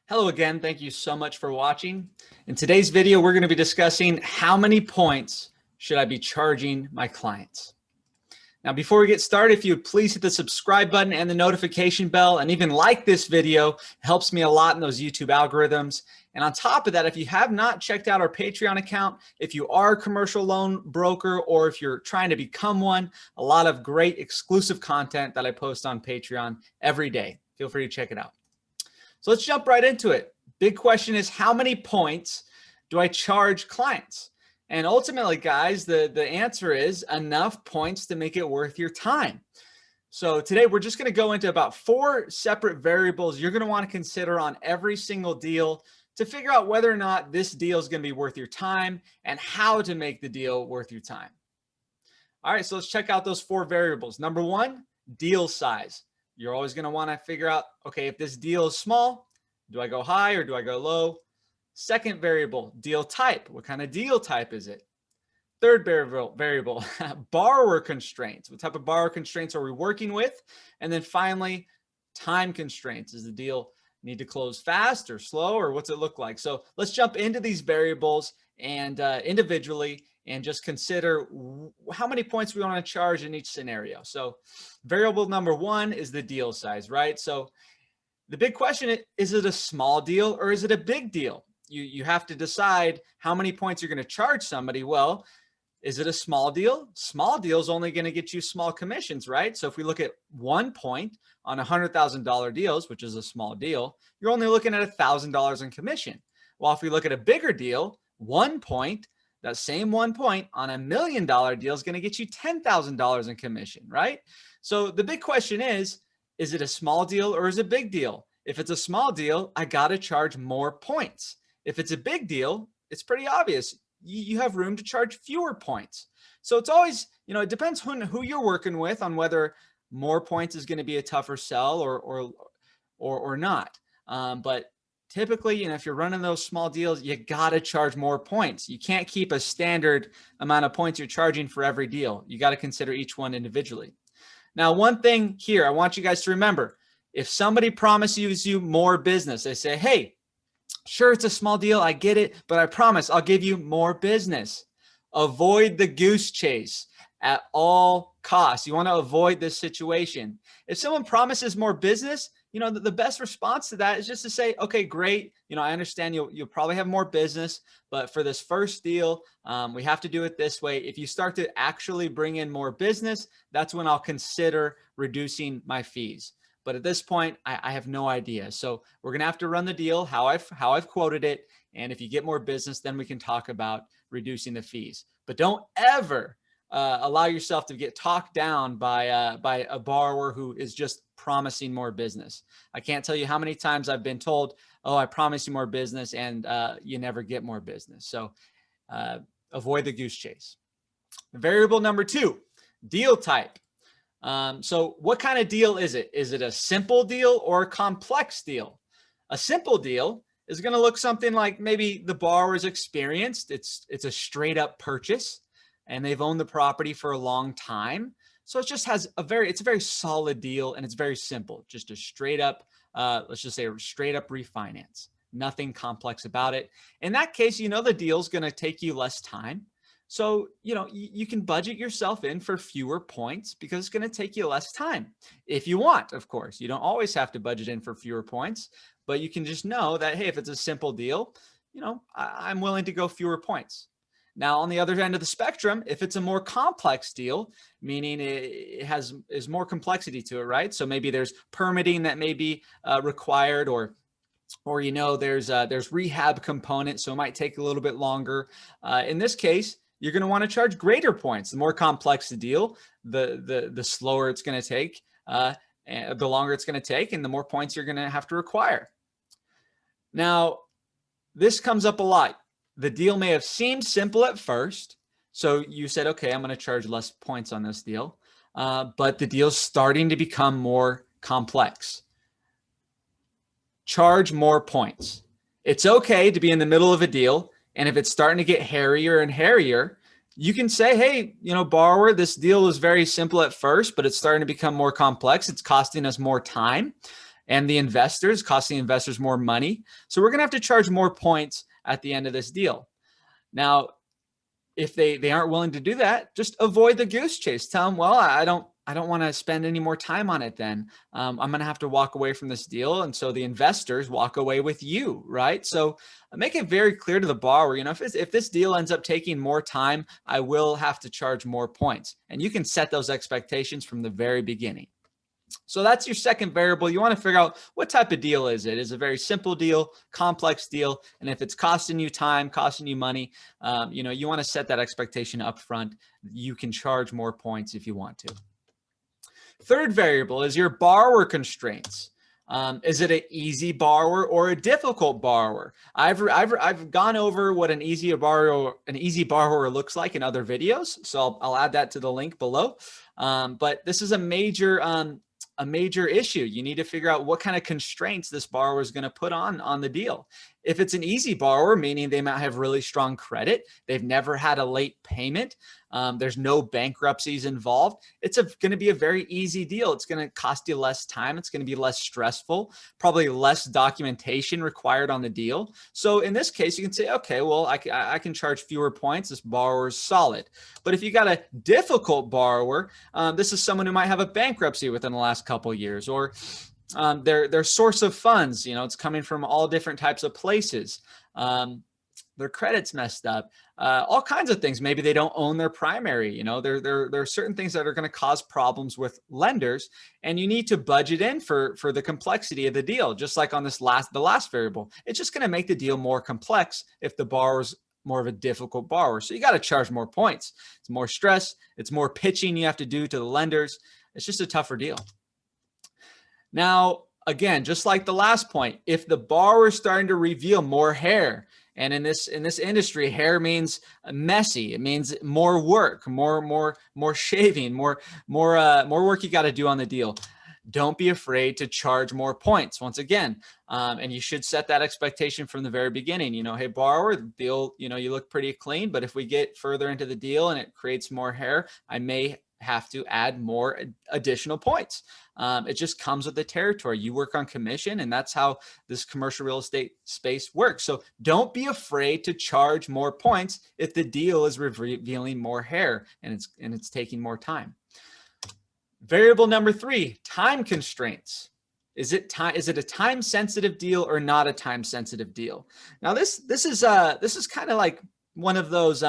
Hello again. Thank you so much for watching. In today's video, we're going to be discussing how many points should I be charging my clients. Now, before we get started, if you would please hit the subscribe button and the notification bell and even like this video. It helps me a lot in those YouTube algorithms. And on top of that, if you have not checked out our Patreon account, if you are a commercial loan broker or if you're trying to become one, a lot of great exclusive content that I post on Patreon every day. Feel free to check it out. So let's jump right into it. Big question is, how many points do I charge clients? And ultimately, guys, the answer is enough points to make it worth your time. So today we're just going to go into about 4 separate variables you're going to want to consider on every single deal to figure out whether or not this deal is going to be worth your time and how to make the deal worth your time. All right, so let's check out those 4 variables. Number 1, deal size. You're always going to want to figure out, okay, if this deal is small, do I go high or do I go low? Second variable, deal type. What kind of deal type is it? Third variable, borrower constraints. What type of borrower constraints are we working with? And then finally, time constraints. Does the deal need to close fast or slow, or what's it look like? So let's jump into these variables and individually and just consider how many points we want to charge in each scenario. So variable number 1 is the deal size, right? So the big question is it a small deal or is it a big deal? You have to decide how many points you're going to charge somebody. Well, is it a small deal? Small deal is only going to get you small commissions, right? So if we look at 1 point on $100,000 deals, which is a small deal, you're only looking at $1,000 in commission. While if we look at a bigger deal, 1 point, that same 1 point on $1 million deal is going to get you $10,000 in commission, right? So the big question is it a small deal or is it a big deal? If it's a small deal, I got to charge more points. If it's a big deal, it's pretty obvious. You have room to charge fewer points. So it's always, it depends on who you're working with on whether more points is going to be a tougher sell or not. But typically, if you're running those small deals, you got to charge more points. You can't keep a standard amount of points you're charging for every deal. You got to consider each one individually. Now, one thing here, I want you guys to remember, if somebody promises you more business, they say, hey, sure, it's a small deal, I get it, but I promise I'll give you more business. Avoid the goose chase at all costs. You want to avoid this situation. If someone promises more business, the best response to that is just to say, okay, great. I understand you'll probably have more business, but for this first deal, we have to do it this way. If you start to actually bring in more business, that's when I'll consider reducing my fees. But at this point, I have no idea. So we're going to have to run the deal how I've quoted it. And if you get more business, then we can talk about reducing the fees. But don't ever allow yourself to get talked down by a borrower who is just promising more business. I can't tell you how many times I've been told, oh, I promise you more business, and you never get more business. So avoid the goose chase. Variable number 2, deal type. So what kind of deal is it? Is it a simple deal or a complex deal? A simple deal is going to look something like maybe the borrower is experienced. It's a straight up purchase and they've owned the property for a long time. So it just has it's a very solid deal and it's very simple. Just a straight up, let's just say a straight up refinance. Nothing complex about it. In that case, the deal's going to take you less time. So, you can budget yourself in for fewer points because it's going to take you less time. If you want, of course, you don't always have to budget in for fewer points, but you can just know that, hey, if it's a simple deal, I'm willing to go fewer points. Now, on the other end of the spectrum, if it's a more complex deal, meaning it is more complexity to it, right? So maybe there's permitting that may be required or there's rehab component, so it might take a little bit longer. In this case, you're going to want to charge greater points. The more complex the deal, the slower it's going to take, and the longer it's going to take, and the more points you're going to have to require. Now, this comes up a lot. The deal may have seemed simple at first. So you said, okay, I'm going to charge less points on this deal, but the deal's starting to become more complex. Charge more points. It's okay to be in the middle of a deal. And if it's starting to get hairier and hairier, you can say, hey, borrower, this deal is very simple at first, but it's starting to become more complex. It's costing us more time. and the investors, costing investors more money. So we're going to have to charge more points at the end of this deal. Now, if they aren't willing to do that, just avoid the goose chase. Tell them, well, I don't want to spend any more time on it then. I'm going to have to walk away from this deal. And so the investors walk away with you, right? So make it very clear to the borrower, you know, if this deal ends up taking more time, I will have to charge more points. And you can set those expectations from the very beginning. So that's your second variable. You want to figure out what type of deal is it? Is it a very simple deal, complex deal? And if it's costing you time, costing you money, you know, you want to set that expectation up front. You can charge more points if you want to. Third variable is your borrower constraints. Is it an easy borrower or a difficult borrower? I've gone over what an easy borrower looks like in other videos, so I'll add that to the link below. But this is a major issue. You need to figure out what kind of constraints this borrower is going to put on the deal. If it's an easy borrower, meaning they might have really strong credit, they've never had a late payment, there's no bankruptcies involved, it's going to be a very easy deal. It's going to cost you less time. It's going to be less stressful, probably less documentation required on the deal. So in this case, you can say, okay, well, I can charge fewer points. This borrower is solid. But if you got a difficult borrower, this is someone who might have a bankruptcy within the last couple of years, or their source of funds, you know, it's coming from all different types of places. Their credit's messed up, all kinds of things. Maybe they don't own their primary, you know, there are certain things that are going to cause problems with lenders, and you need to budget in for the complexity of the deal. Just like on the last variable, it's just going to make the deal more complex if the borrower's more of a difficult borrower. So you got to charge more points. It's more stress. It's more pitching you have to do to the lenders. It's just a tougher deal. Now, again, just like the last point, if the borrower is starting to reveal more hair, and in this industry, hair means messy. It means more work, more shaving, more work you got to do on the deal. Don't be afraid to charge more points. Once again, and you should set that expectation from the very beginning. You know, hey, borrower, the deal, you know, you look pretty clean, but if we get further into the deal and it creates more hair, I may have to add more additional points. It just comes with the territory. You work on commission, and that's how this commercial real estate space works. So don't be afraid to charge more points if the deal is revealing more hair and it's taking more time. Variable number 3, time constraints. Is it a time sensitive deal or not a time sensitive deal? Now this is kind of like one of those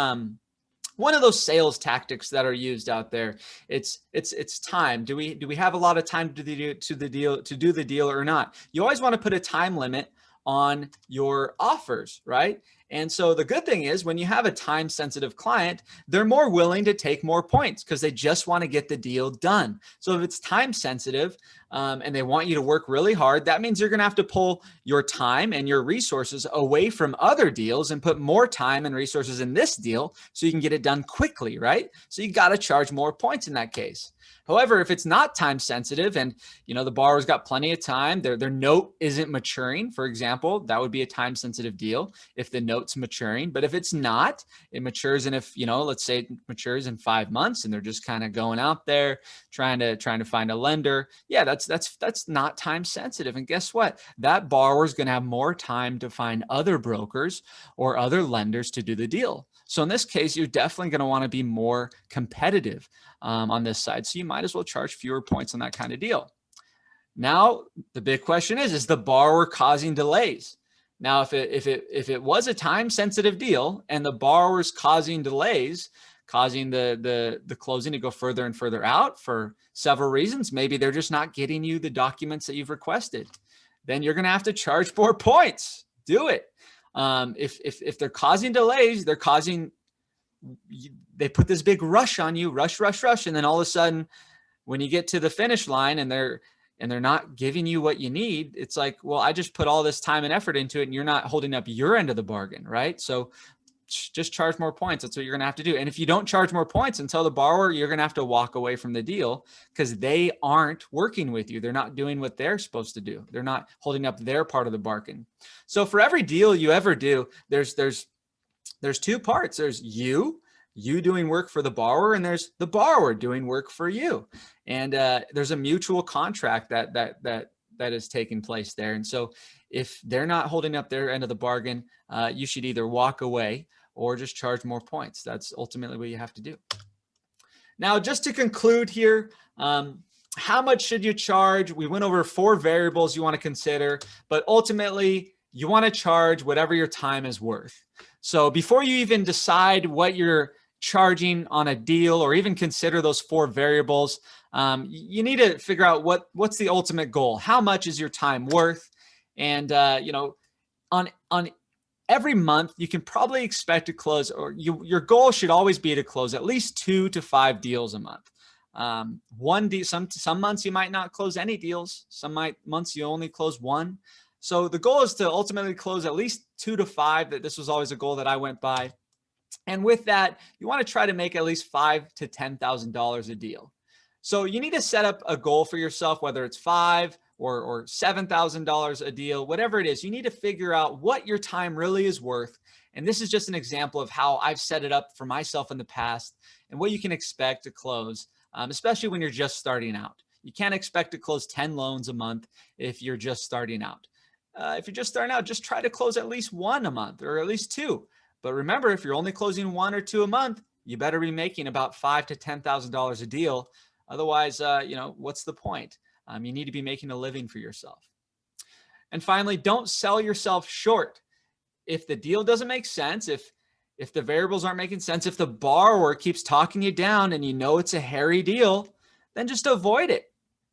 sales tactics that are used out there. It's time. Do we have a lot of time to do the deal or not? You always want to put a time limit on your offers, right? And so the good thing is when you have a time sensitive client, they're more willing to take more points because they just want to get the deal done. So if it's time sensitive and they want you to work really hard, that means you're going to have to pull your time and your resources away from other deals and put more time and resources in this deal so you can get it done quickly, right? So you got to charge more points in that case. However, if it's not time sensitive and, you know, the borrower's got plenty of time, their note isn't maturing, for example, that would be a time sensitive deal if the note's maturing. But if it's not, it matures in, if, you know, let's say it matures in 5 months and they're just kind of going out there trying to find a lender. Yeah, that's not time sensitive. And guess what? That borrower is going to have more time to find other brokers or other lenders to do the deal. So in this case, you're definitely going to want to be more competitive on this side. So you might as well charge fewer points on that kind of deal. Now, the big question is the borrower causing delays? Now, if it was a time sensitive deal and the borrower's causing delays, causing the closing to go further and further out for several reasons, maybe they're just not getting you the documents that you've requested, then you're going to have to charge more points. Do it. If they're causing delays, they put this big rush on you, rush. And then all of a sudden, when you get to the finish line and they're not giving you what you need, it's like, well, I just put all this time and effort into it and you're not holding up your end of the bargain, right? So just charge more points. That's what you're going to have to do. And if you don't charge more points and tell the borrower, you're going to have to walk away from the deal because they aren't working with you. They're not doing what they're supposed to do. They're not holding up their part of the bargain. So for every deal you ever do, there's 2 parts. There's you doing work for the borrower, and there's the borrower doing work for you. And there's a mutual contract that that is taking place there. And so if they're not holding up their end of the bargain, you should either walk away or just charge more points. That's ultimately what you have to do. Now, just to conclude here, how much should you charge? We went over 4 variables you want to consider, but ultimately you want to charge whatever your time is worth. So before you even decide what you're charging on a deal or even consider those 4 variables, you need to figure out what's the ultimate goal. How much is your time worth? And on every month, you can probably expect to close, or your goal should always be to close at least 2 to 5 deals a month. Some months you might not close any deals. Some months you only close 1. So the goal is to ultimately close at least 2 to 5. This was always a goal that I went by. And with that, you want to try to make at least $5,000 to $10,000 a deal. So you need to set up a goal for yourself, whether it's $5,000 or $7,000 a deal, whatever it is. You need to figure out what your time really is worth. And this is just an example of how I've set it up for myself in the past and what you can expect to close, especially when you're just starting out. You can't expect to close 10 loans a month if you're just starting out. If you're just starting out, just try to close at least 1 a month or at least 2. But remember, if you're only closing 1 or 2 a month, you better be making about $5,000 to $10,000 a deal. Otherwise, what's the point? You need to be making a living for yourself. And finally, don't sell yourself short. If the deal doesn't make sense, if the variables aren't making sense, if the borrower keeps talking you down and you know it's a hairy deal, then just avoid it.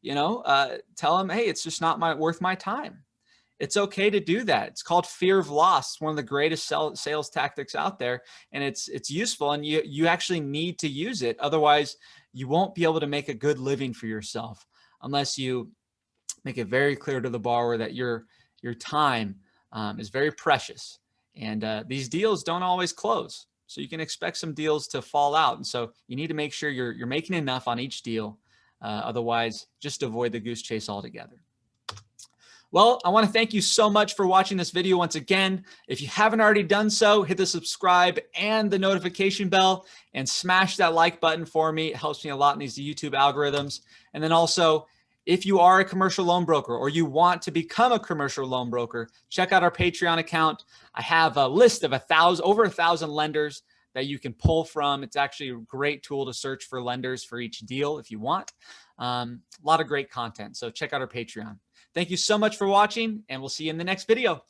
Tell them, hey, it's just not worth my time. It's okay to do that. It's called fear of loss. It's one of the greatest sales tactics out there, and it's useful, and you actually need to use it. Otherwise, you won't be able to make a good living for yourself unless you make it very clear to the borrower that your time is very precious, and these deals don't always close. So you can expect some deals to fall out, and so you need to make sure you're making enough on each deal. Otherwise, just avoid the goose chase altogether. Well, I want to thank you so much for watching this video once again. If you haven't already done so, hit the subscribe and the notification bell and smash that like button for me. It helps me a lot in these YouTube algorithms. And then also, if you are a commercial loan broker or you want to become a commercial loan broker, check out our Patreon account. I have a list of over 1,000 lenders that you can pull from. It's actually a great tool to search for lenders for each deal if you want. A lot of great content. So check out our Patreon. Thank you so much for watching, and we'll see you in the next video.